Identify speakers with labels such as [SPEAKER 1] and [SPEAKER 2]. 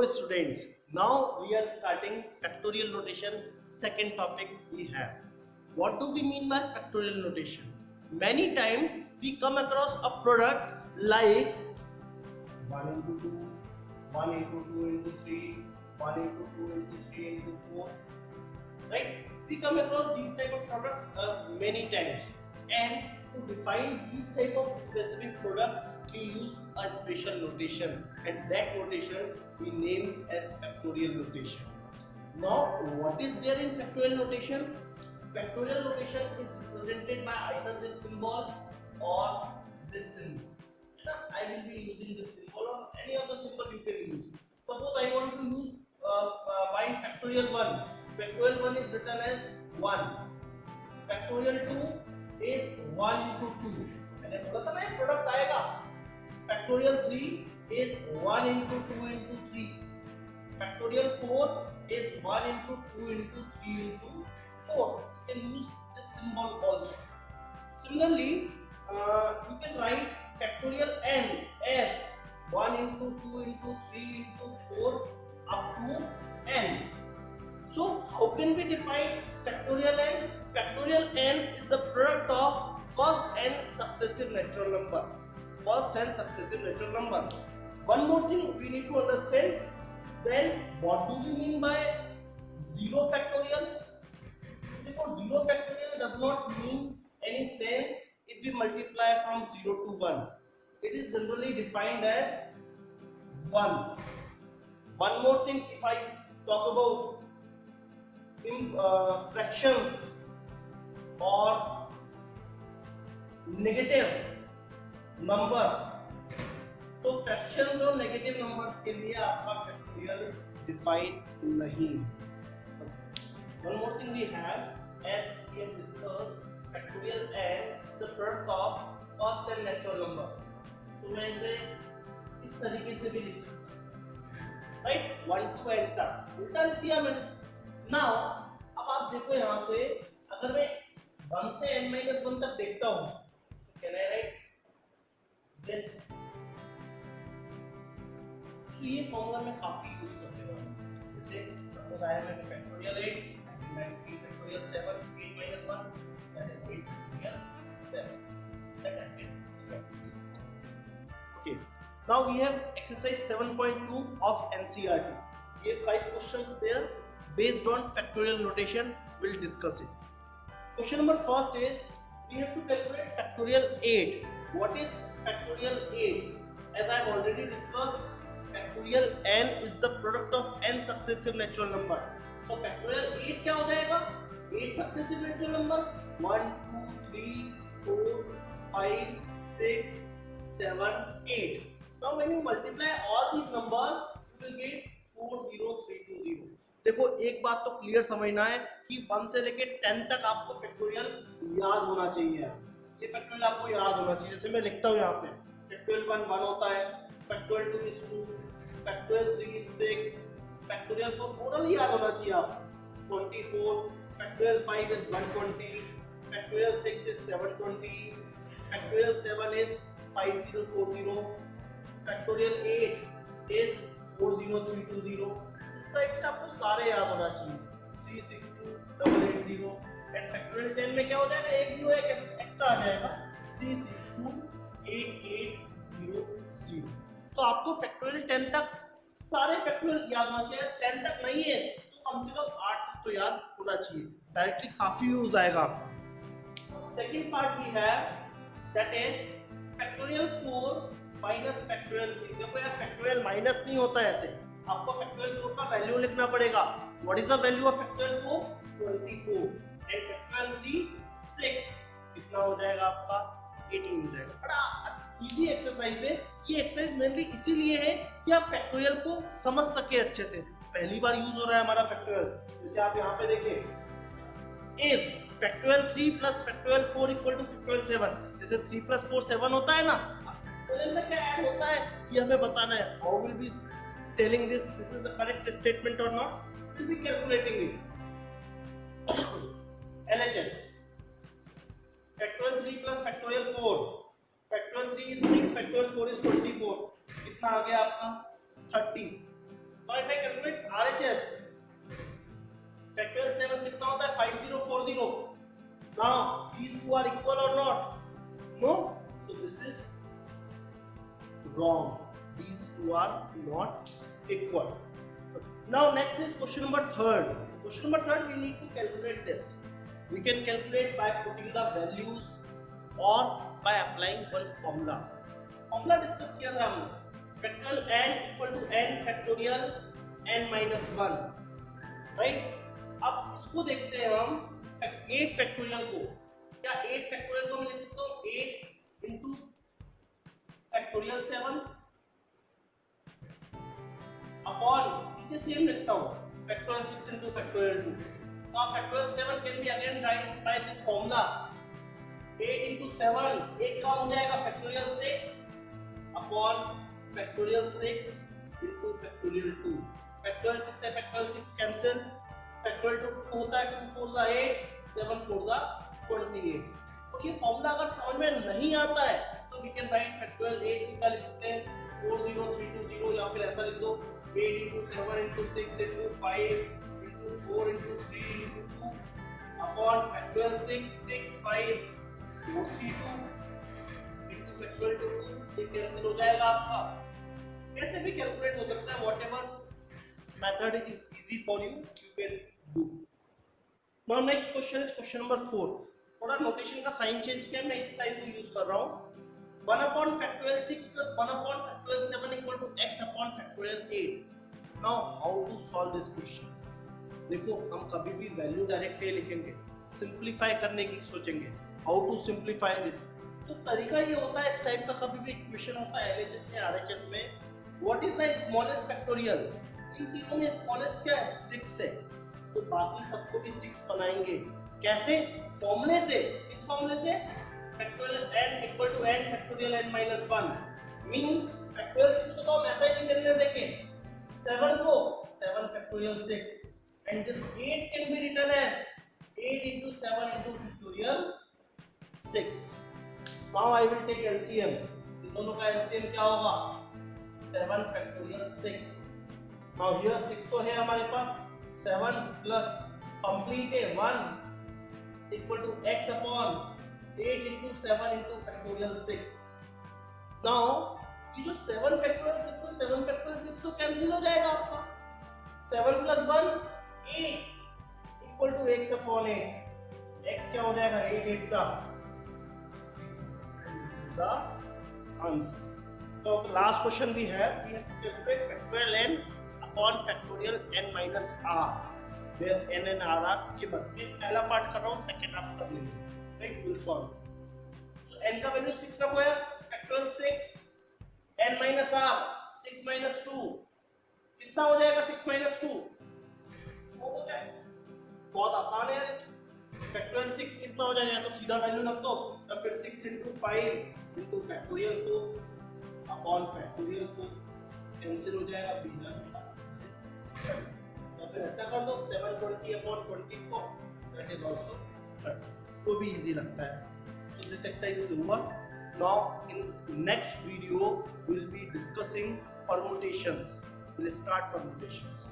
[SPEAKER 1] students, now we are starting factorial notation. Second topic we have. What do we mean by factorial notation? Many times we come across a product like 1 into 2, 1 into 2 into 3, 1 into 2 into 3 into 4. Right? We come across these type of product many times, and to define these type of specific product we use a special notation, and that notation we name as factorial notation. Now what is there in factorial notation? Factorial notation is represented by either this symbol or this symbol. I will be using this symbol or any other symbol you can use. Suppose I want to use find factorial 1. Factorial 1 is written as 1. Factorial 2 is 1 into 2. मैंने बोला था ना ये product आएगा. Factorial 3 is 1 into 2 into 3. Factorial 4 is 1 into 2 into 3 into 4. You can use this symbol also. Similarly, you can write factorial n as 1 into 2 into 3 into 4 up to n. So how can we define factorial n? Factorial n is the product of first n successive natural numbers. First n successive natural number. One more thing we need to understand. Then what do we mean by 0 factorial? Because 0 factorial does not mean any sense if we multiply from 0 to 1. It is generally defined as 1. One more thing, if I talk about fractions or negative numbers, तो fractions और negative numbers के लिए आपका factorial defined नहीं है. One more thing we have, as we have discussed, factorial n is the product of first and natural numbers. तो मैं इसे इस तरीके से भी लिख सकता हूँ, right? 1 to n तक उल्टा लिख दिया मैंने. Now अब आप देखो यहाँ से, अगर मैं 1 से n-1 तक देखता हूँ, so can I write this? तो ये फॉर्मूला मैं काफी यूज करने वाला हूँ. जैसे suppose I have factorial 8 and 3 factorial 7, 8 minus 1, that is 8 factorial 7. That I can write. Okay. Now we have exercise 7.2 of NCERT. We have 5 questions there based on factorial notation. We'll discuss it. Question number first is, we have to calculate factorial 8. What is factorial 8? As I have already discussed, factorial n is the product of n successive natural numbers. So factorial 8 क्या हो जाएगा? 8 successive natural number. 1, 2, 3, 4, 5, 6, 7, 8. Now when you multiply all these numbers, you will get 40320. देखो एक बात तो clear समझना है कि 1 से लेके 10 तक आपको फैक्टोरियल याद होना चाहिए. ये फैक्टोरियल आपको याद होना चाहिए. जैसे मैं लिखता हूँ यहाँ पे, फैक्टोरियल 1 होता है, factorial 2 is 2, factorial 3 is 6, factorial 4 total याद होना चाहिए आपको 24, factorial 5 is 120, factorial 6 is 720, factorial 7 is 5040, factorial 8 is 40320. इस टाइप से आपको सारे याद होना चाहिए. 362 एंड फैक्टोरियल 10 में क्या हो जाएगा, एक जीरो एक एक्स्ट्रा आ जाएगा, 362 8800. तो आपको फैक्टोरियल 10 तक सारे फैक्टोरियल याद होना चाहिए. 10 तक नहीं है तो कम से कम 8 तक तो याद होना चाहिए. डायरेक्टली काफी यूज आएगा आपको. Second part we have, that is factorial 4 minus factorial 3. देखो यार फैक्टोरियल माइनस नहीं होता है ऐसे, आपको फैक्टोरियल 4 का वैल्यू लिखना पड़ेगा. What is the value of factorial 4? 24 and factorial 3 6. कितना हो जाएगा आपका? 18 हो जाएगा. बड़ा इजी एक्सरसाइज है. ये एक्सरसाइज मेनली इसीलिए है कि आप फैक्टोरियल को समझ सके अच्छे से. पहली बार यूज हो रहा है हमारा फैक्टोरियल. जैसे आप यहाँ पे देखिए, is factorial 3 plus factorial 4 equal two factorial 7. जैसे 3 प्लस 4 7 होता है ना, फैक्टोरियल में क्या ऐड होता है ये हमें बताना है. How will be telling this is the correct statement or not, we'll be calculating it. LHS, factorial 3 plus factorial 4, factorial 3 is 6, factorial 4 is 24. कितना आ गया आपका? 30. Now if I calculate RHS, factorial 7 कितना होता है 5040. Now these two are equal or not? No. So this is wrong. These two are not equal. Now next is question number 3. Question number 3 we need to calculate this. We can calculate by putting the values or by applying one formula. Formula discuss किया था हमने. Factorial n equal to n factorial n minus 1. Right? अब इसको देखते हैं हम 8 factorial को. क्या 8 फैक्टोरियल को मैं लिख सकता हूँ 8 into फैक्टोरियल 7 अपॉन नीचे सेम लिखता हूँ factorial 6 into factorial 2. Now factorial 7 can be again write by this formula. 8 into 7 एक का हो जाएगा factorial 6 upon factorial 6 into factorial 2. Factorial 6 से फैक्टोरियल 6 कैंसिल. फैक्टोरियल 2 होता है 2 4 जा 8 7 4 जा 28. तो ये फॉर्मूला अगर समझ में नहीं आता है तो वी कैन राइट फैक्टोरियल 8 का लिख सकते हैं 40320 या फिर ऐसा लिख दो 8 into 7 into 6 into 5 into 4 into 3 into 2 upon factorial 6 6 5 432 into factorial 2 ये कैंसिल हो जाएगा आपका. कैसे भी कैलकुलेट हो सकता है. whatever method is easy for you you can do. Now next question is question number 4. थोड़ा नोटेशन का साइन चेंज किया. मैं इस साइन को यूज कर रहा हूँ. 1 upon factorial 6 plus 1 upon factorial 7 equal to x upon factorial 8. Now how to solve this question? देखो हम कभी भी वैल्यू डायरेक्ट ये लिखेंगे, सिंप्लीफाई करने की सोचेंगे. How to simplify this? तो तरीका ये होता है इस टाइप का. कभी भी इक्वेशन होता है LHS या RHS में, what is the smallest factorial? इन तीनों में स्मॉलेस्ट क्या है 6 है. तो बाकी सबको भी 6 बनाएंगे. कैसे? फॉर्मूले से. इस फॉर्मूले से factorial n equal to n factorial n minus 1 means factorial 6 को तो हम ऐसा ही करने देंगे 7 को 7 factorial 6 and this 8 can be written as 8 into 7 into factorial 6. Now I will take LCM. इन दोनों का LCM क्या होगा 7 फैक्टोरियल 6. Now here 6 तो है हमारे पास. 7 plus complete है 1 equal to x upon 8 into 7 into factorial 6. Now ये जो 7 factorial 6 है 7 factorial 6 तो कैंसिल हो जाएगा आपका. 7 plus 1 8 equal to x upon 8. x क्या हो जाएगा 8 8 सा 64. This is the answer. So last question we have to calculate factorial n upon factorial n minus r where n and r are given. मैं पहला part कर रहा हूँ, second आप कर लेंगे. Right, we'll solve. So n का value 6 रखो यार. factorial 6 n minus r 6 minus 2 कितना हो जाएगा 6 minus 2 4 हो जाएगा. बहुत आसान है यार. फैक्टोरियल 6 कितना हो जाएगा? तो सीधा वैल्यू रख दो या फिर 6 into 5 into factorial 4 upon factorial 4 cancel हो जाएगा. या फिर ऐसा कर दो 720 upon 24 that is also 30. को भी इजी लगता है. So this exercise is over. Now in next video we will be discussing permutations. We'll start permutations.